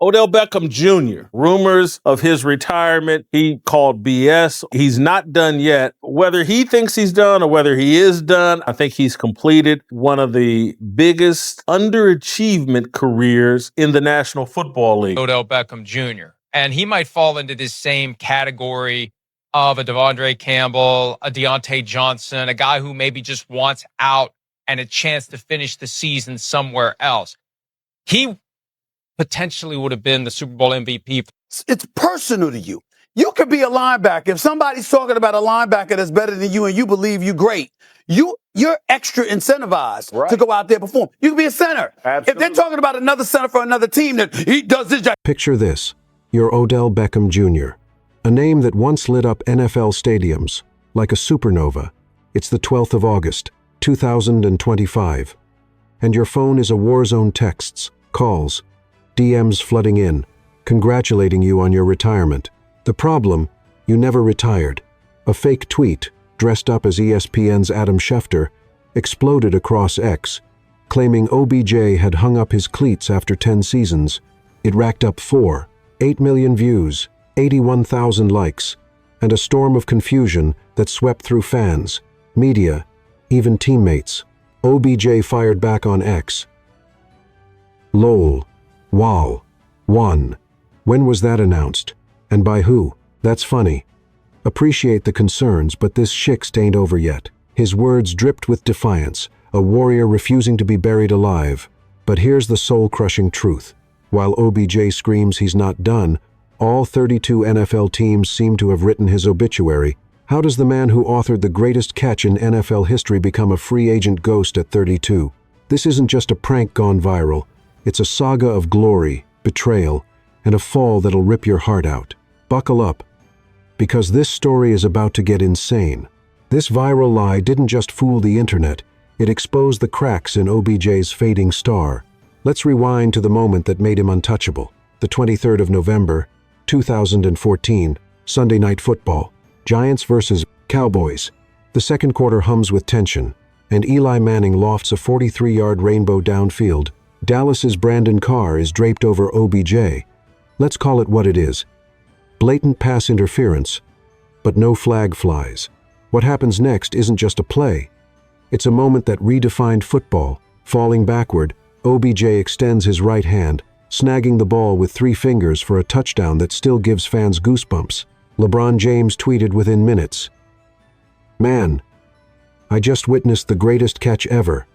Odell Beckham Jr., rumors of his retirement, he called BS. He's not done yet. Whether he thinks he's done or whether he is done, I think he's completed one of the biggest underachievement careers in the National Football League. Odell Beckham Jr. And he might fall into this same category of a Devondre Campbell, a Deontay Johnson, a guy who maybe just wants out and a chance to finish the season somewhere else. He potentially would have been the Super Bowl MVP. It's personal to you. You could be a linebacker. If somebody's talking about a linebacker that's better than you and you believe you're great, you're extra incentivized to go out there and perform. You can be a center. Absolutely. If they're talking about another center for another team that he does this job. Picture this. You're Odell Beckham Jr., a name that once lit up NFL stadiums like a supernova. It's the 12th of August, 2025. And your phone is a war zone. Texts, calls, DMs flooding in, congratulating you on your retirement. The problem, you never retired. A fake tweet, dressed up as ESPN's Adam Schefter, exploded across X, claiming OBJ had hung up his cleats after 10 seasons. It racked up 8 million views, 81,000 likes, and a storm of confusion that swept through fans, media, even teammates. OBJ fired back on X. LOL. Wall. One. When was that announced? And by who? That's funny. Appreciate the concerns, but this shit ain't over yet. His words dripped with defiance, a warrior refusing to be buried alive. But here's the soul-crushing truth. While OBJ screams he's not done, all 32 NFL teams seem to have written his obituary. How does the man who authored the greatest catch in NFL history become a free agent ghost at 32? This isn't just a prank gone viral. It's a saga of glory, betrayal, and a fall that'll rip your heart out. Buckle up, because this story is about to get insane. This viral lie didn't just fool the internet, it exposed the cracks in OBJ's fading star. Let's rewind to the moment that made him untouchable. The 23rd of November, 2014, Sunday Night Football. Giants versus Cowboys. The second quarter hums with tension, and Eli Manning lofts a 43-yard rainbow downfield. Dallas's Brandon Carr is draped over OBJ. Let's call it what it is. Blatant pass interference, but no flag flies. What happens next isn't just a play. It's a moment that redefined football. Falling backward, OBJ extends his right hand, snagging the ball with 3 fingers for a touchdown that still gives fans goosebumps. LeBron James tweeted within minutes, "Man, I just witnessed the greatest catch ever."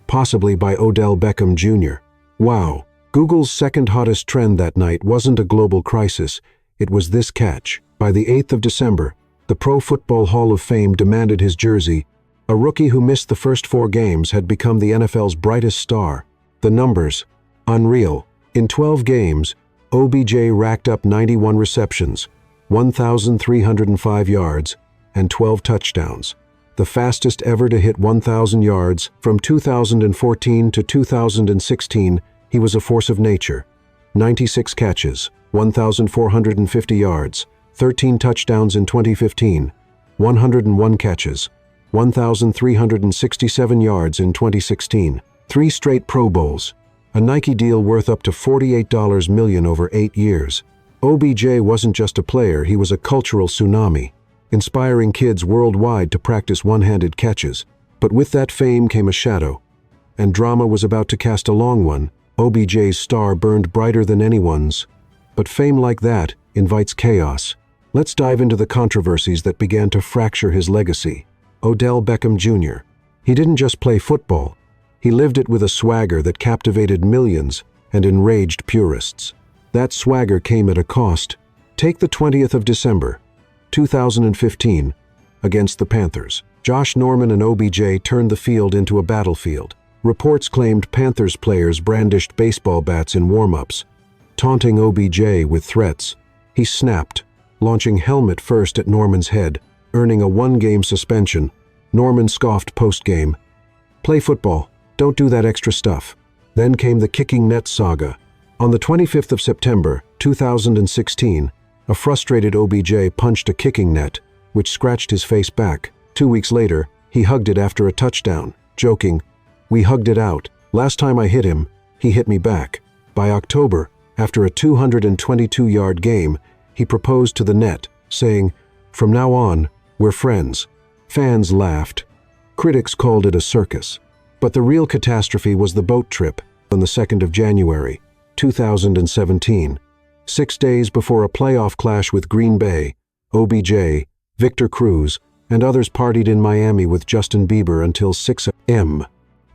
Possibly by Odell Beckham Jr. Wow. Google's second hottest trend that night wasn't a global crisis, it was this catch. By the 8th of December, the Pro Football Hall of Fame demanded his jersey. A rookie who missed the first 4 games had become the NFL's brightest star. The numbers, unreal. In 12 games, OBJ racked up 91 receptions, 1,305 yards, and 12 touchdowns. The fastest ever to hit 1,000 yards. From 2014 to 2016, he was a force of nature. 96 catches, 1,450 yards, 13 touchdowns in 2015, 101 catches, 1,367 yards in 2016, 3 straight Pro Bowls, a Nike deal worth up to $48 million over 8 years. OBJ wasn't just a player, he was a cultural tsunami, inspiring kids worldwide to practice one-handed catches. But with that fame came a shadow, and drama was about to cast a long one. OBJ's star burned brighter than anyone's. But fame like that invites chaos. Let's dive into the controversies that began to fracture his legacy. Odell Beckham Jr. He didn't just play football, he lived it with a swagger that captivated millions and enraged purists. That swagger came at a cost. Take the 20th of December, 2015, against the Panthers. Josh Norman and OBJ turned the field into a battlefield. Reports claimed Panthers players brandished baseball bats in warm-ups, taunting OBJ with threats. He snapped, launching helmet first at Norman's head, earning a 1-game suspension. Norman scoffed post-game, "Play football, don't do that extra stuff." Then came the kicking net saga. On the 25th of September, 2016, a frustrated OBJ punched a kicking net, which scratched his face back. 2 weeks later, he hugged it after a touchdown, joking, "We hugged it out. Last time I hit him, he hit me back." By October, After a 222-yard game, he proposed to the net, saying, "From now on, we're friends." Fans laughed. Critics called it a circus. But the real catastrophe was the boat trip on the 2nd of January, 2017. 6 days before a playoff clash with Green Bay, OBJ, Victor Cruz, and others partied in Miami with Justin Bieber until 6 a.m.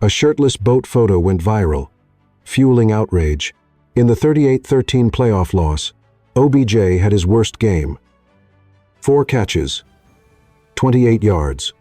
A shirtless boat photo went viral, fueling outrage. In the 38-13 playoff loss, OBJ had his worst game. 4 catches, 28 yards,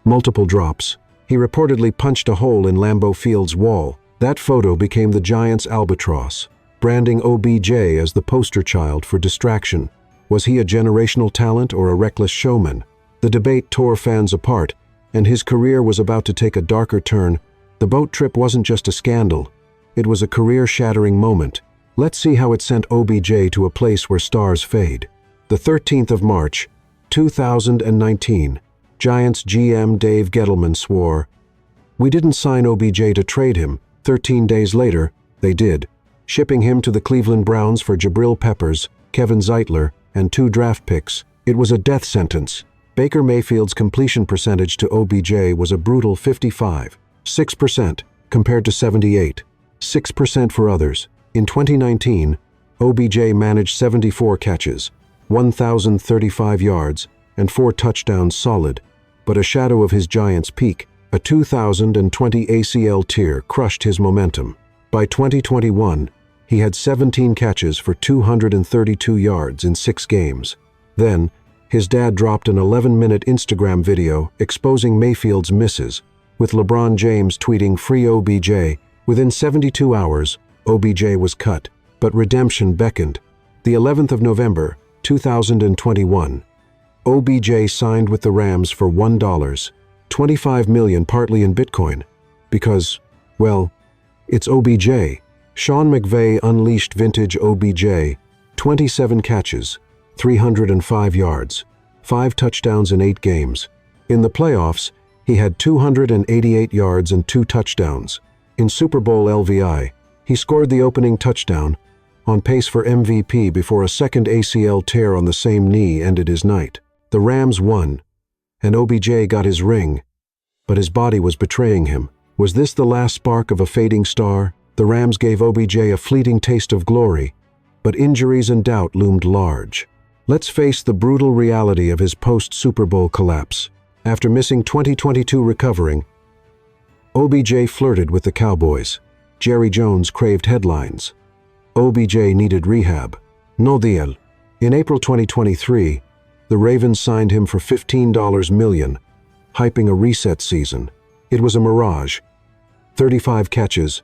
multiple drops. He reportedly punched a hole in Lambeau Field's wall. That photo became the Giants' albatross, branding OBJ as the poster child for distraction. Was he a generational talent or a reckless showman? The debate tore fans apart, and his career was about to take a darker turn. The boat trip wasn't just a scandal. It was a career-shattering moment. Let's see how it sent OBJ to a place where stars fade. The 13th of March, 2019, Giants GM Dave Gettleman swore, "We didn't sign OBJ to trade him." 13 days later, they did, shipping him to the Cleveland Browns for Jabril Peppers, Kevin Zeitler, and 2 draft picks. It was a death sentence. Baker Mayfield's completion percentage to OBJ was a brutal 55.6% compared to 78.6% for others. In 2019, OBJ managed 74 catches, 1,035 yards, and 4 touchdowns solid, but a shadow of his Giants' peak, a 2020 ACL tear, crushed his momentum. By 2021, he had 17 catches for 232 yards in 6 games. Then, his dad dropped an 11-minute Instagram video exposing Mayfield's misses, with LeBron James tweeting "Free OBJ." Within 72 hours, OBJ was cut, but redemption beckoned. The 11th of November, 2021, OBJ signed with the Rams for $1.25 million, partly in Bitcoin. Because, well, it's OBJ. Sean McVay unleashed vintage OBJ, 27 catches, 305 yards, 5 touchdowns in 8 games. In the playoffs, he had 288 yards and 2 touchdowns. In Super Bowl LVI, he scored the opening touchdown, on pace for MVP before a second ACL tear on the same knee ended his night. The Rams won, and OBJ got his ring, but his body was betraying him. Was this the last spark of a fading star? The Rams gave OBJ a fleeting taste of glory, but injuries and doubt loomed large. Let's face the brutal reality of his post-Super Bowl collapse. After missing 2022 recovering, OBJ flirted with the Cowboys. Jerry Jones craved headlines. OBJ needed rehab. No deal. In April 2023, the Ravens signed him for $15 million, hyping a reset season. It was a mirage. 35 catches,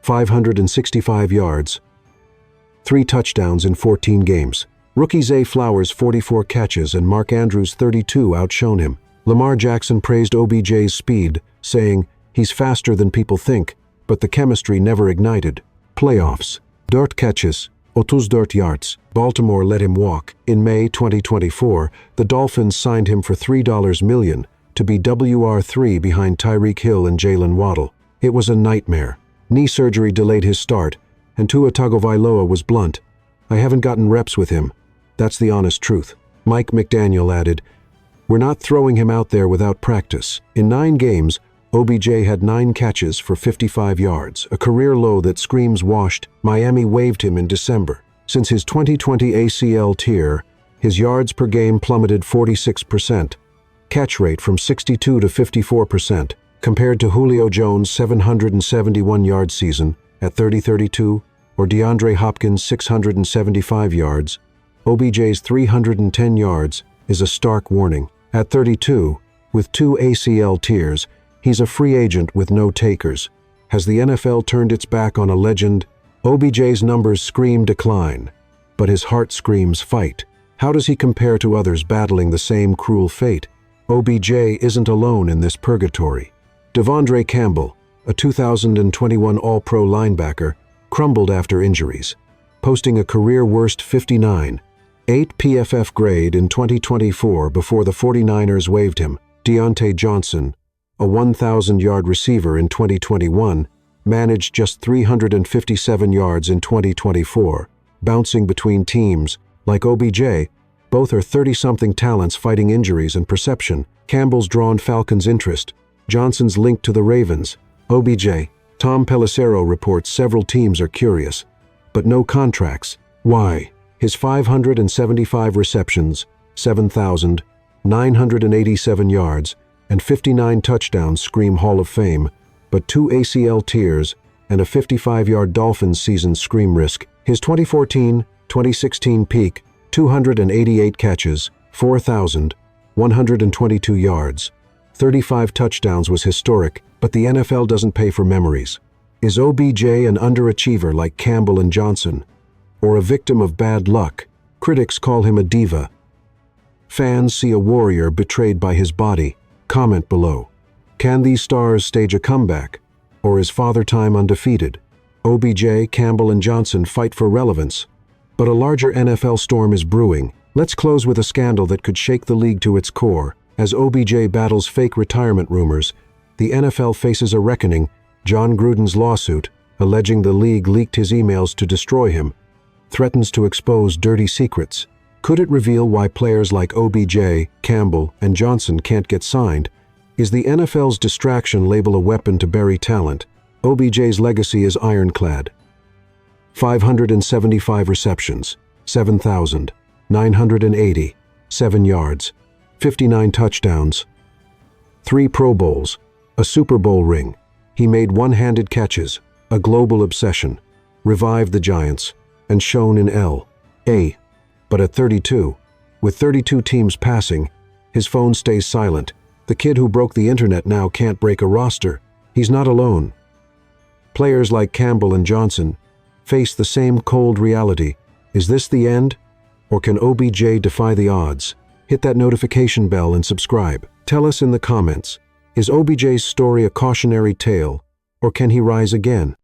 565 yards, 3 touchdowns in 14 games. Rookie Zay Flowers' 44 catches and Mark Andrews' 32 outshone him. Lamar Jackson praised OBJ's speed, saying, "He's faster than people think," but the chemistry never ignited. Playoffs. Dirt catches, 34 yards. Baltimore let him walk. In May 2024, the Dolphins signed him for $3 million to be WR3 behind Tyreek Hill and Jalen Waddle. It was a nightmare. Knee surgery delayed his start, and Tua Tagovailoa was blunt. "I haven't gotten reps with him. That's the honest truth." Mike McDaniel added, "We're not throwing him out there without practice." In 9 games, OBJ had 9 catches for 55 yards, a career low that screams washed. Miami waived him in December. Since his 2020 ACL tear, his yards per game plummeted 46%, catch rate from 62 to 54%, compared to Julio Jones' 771-yard season at 30-32, or DeAndre Hopkins' 675 yards. OBJ's 310 yards is a stark warning. At 32, with 2 ACL tears, he's a free agent with no takers. Has the NFL turned its back on a legend? OBJ's numbers scream decline, but his heart screams fight. How does he compare to others battling the same cruel fate? OBJ isn't alone in this purgatory. Devondre Campbell, a 2021 All-Pro linebacker, crumbled after injuries, posting a career-worst 59.8 PFF grade in 2024 before the 49ers waived him. Deontay Johnson, a 1,000-yard receiver in 2021, managed just 357 yards in 2024, bouncing between teams. Like OBJ, both are 30-something talents fighting injuries and perception. Campbell's drawn Falcons' interest. Johnson's linked to the Ravens. OBJ. Tom Pelissero reports several teams are curious, but no contracts. Why? His 575 receptions, 7,987 yards, and 59 touchdowns scream Hall of Fame, but 2 ACL tears and a 55-yard Dolphins season scream risk. His 2014-2016 peak, 288 catches, 4,122 yards, 35 touchdowns was historic, but the NFL doesn't pay for memories. Is OBJ an underachiever like Campbell and Johnson, or a victim of bad luck? Critics call him a diva. Fans see a warrior betrayed by his body. Comment below. Can these stars stage a comeback, or is Father Time undefeated? OBJ, Campbell, and Johnson fight for relevance, but a larger NFL storm is brewing. Let's close with a scandal that could shake the league to its core. As OBJ battles fake retirement rumors, the NFL faces a reckoning. John Gruden's lawsuit, alleging the league leaked his emails to destroy him, threatens to expose dirty secrets. Could it reveal why players like OBJ, Campbell, and Johnson can't get signed? Is the NFL's distraction label a weapon to bury talent? OBJ's legacy is ironclad. 575 receptions, 7,980, 7 yards, 59 touchdowns, 3 Pro Bowls, a Super Bowl ring. He made one-handed catches, a global obsession, revived the Giants, and shone in L.A. But at 32, with 32 teams passing, his phone stays silent. The kid who broke the internet now can't break a roster. He's not alone. Players like Campbell and Johnson face the same cold reality. Is this the end? Or can OBJ defy the odds? Hit that notification bell and subscribe. Tell us in the comments, is OBJ's story a cautionary tale, or can he rise again?